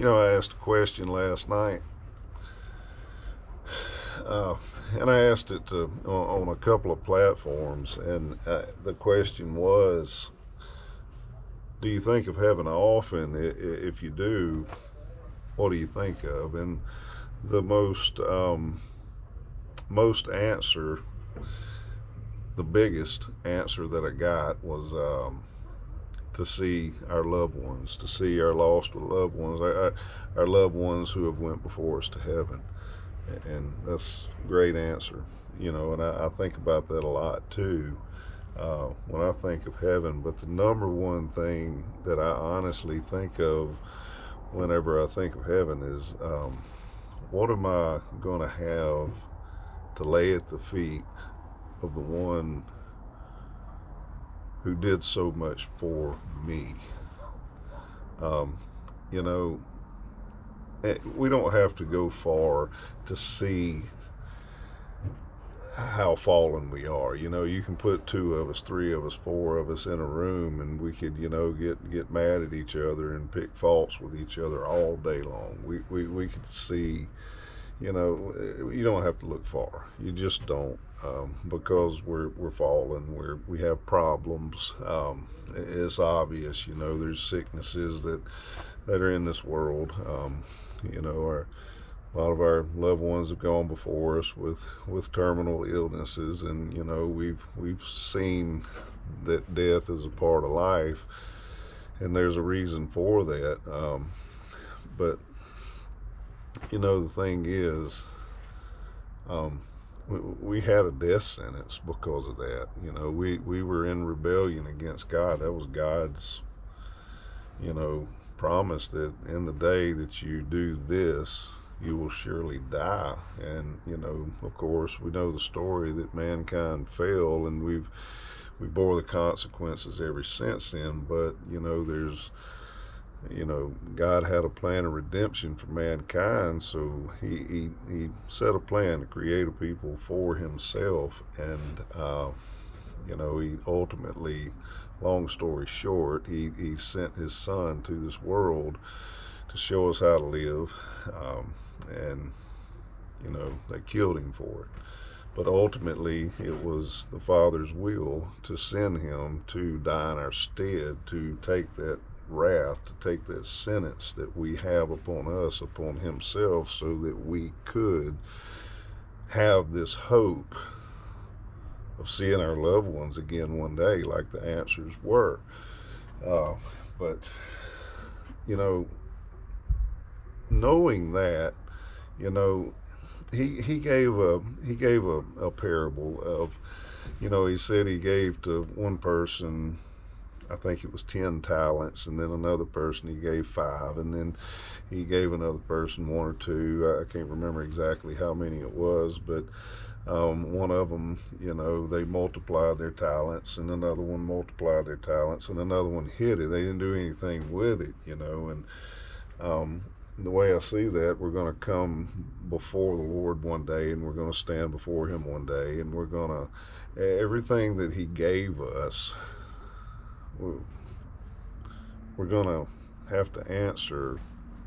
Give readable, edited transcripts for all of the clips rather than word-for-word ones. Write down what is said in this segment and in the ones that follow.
I asked a question last night, uh, and I asked it on a couple of platforms, and the question was, do you think of heaven often? If you do, what do you think of? And the most answer, the biggest answer that I got was to see our loved ones, to see our lost loved ones, our loved ones who have went before us to heaven. And that's a great answer, and I think about that a lot too when I think of heaven. But the number one thing that I honestly think of whenever I think of heaven is what am I going to have to lay at the feet of the one who did so much for me? Um, you know, we don't have to go far to see how fallen we are. You can put two of us, three of us, four of us in a room, and we could, get mad at each other and pick faults with each other all day long. We could see. You don't have to look far. You just don't, because we're fallen. We have problems. It's obvious. There's sicknesses that are in this world. Our a lot of our loved ones have gone before us with terminal illnesses, and we've seen that death is a part of life, and there's a reason for that. But the thing is, um, we had a death sentence because of that. We were in rebellion against God. That was God's you know promise that in the day that you do this, you will surely die. And of course, we know the story that mankind fell, and we bore the consequences ever since then. But there's God had a plan of redemption for mankind, so he set a plan to create a people for himself. And he ultimately, long story short, he sent his son to this world to show us how to live. And they killed him for it. But ultimately, it was the Father's will to send him to die in our stead, to take that wrath, to take that sentence that we have upon us, upon himself, so that we could have this hope of seeing our loved ones again one day, like the answers were. But, you know, knowing that, you know, he gave a parable of, he said he gave to one person, I think it was 10 talents, and then another person he gave 5, and then he gave another person 1 or 2. I can't remember exactly how many it was, but one of them, they multiplied their talents, and another one multiplied their talents, and another one hid it. They didn't do anything with it, and the way I see that, we're going to come before the Lord one day, and we're going to stand before him one day, and we're going to, everything that he gave us, we're going to have to answer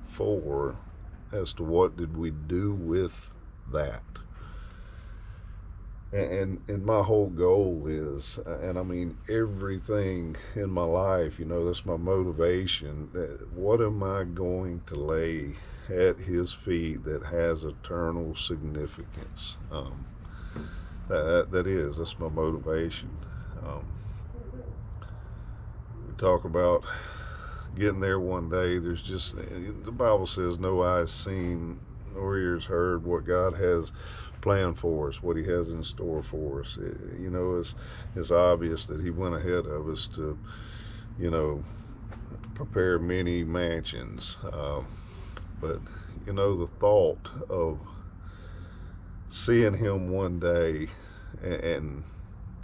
for, as to what did we do with that. And my whole goal is, and I mean everything in my life, that's my motivation. What am I going to lay at his feet that has eternal significance? That's my motivation. Um, we talk about getting there one day. There's just, the Bible says, no eyes seen nor ears heard what God has planned for us, what he has in store for us. It's obvious that he went ahead of us to, prepare many mansions. But, the thought of seeing him one day and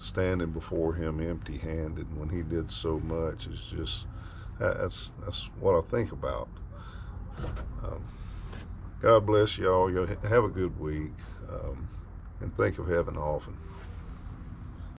standing before him empty handed when he did so much is just, that's what I think about. Um, God bless y'all. You have a good week, and think of heaven often.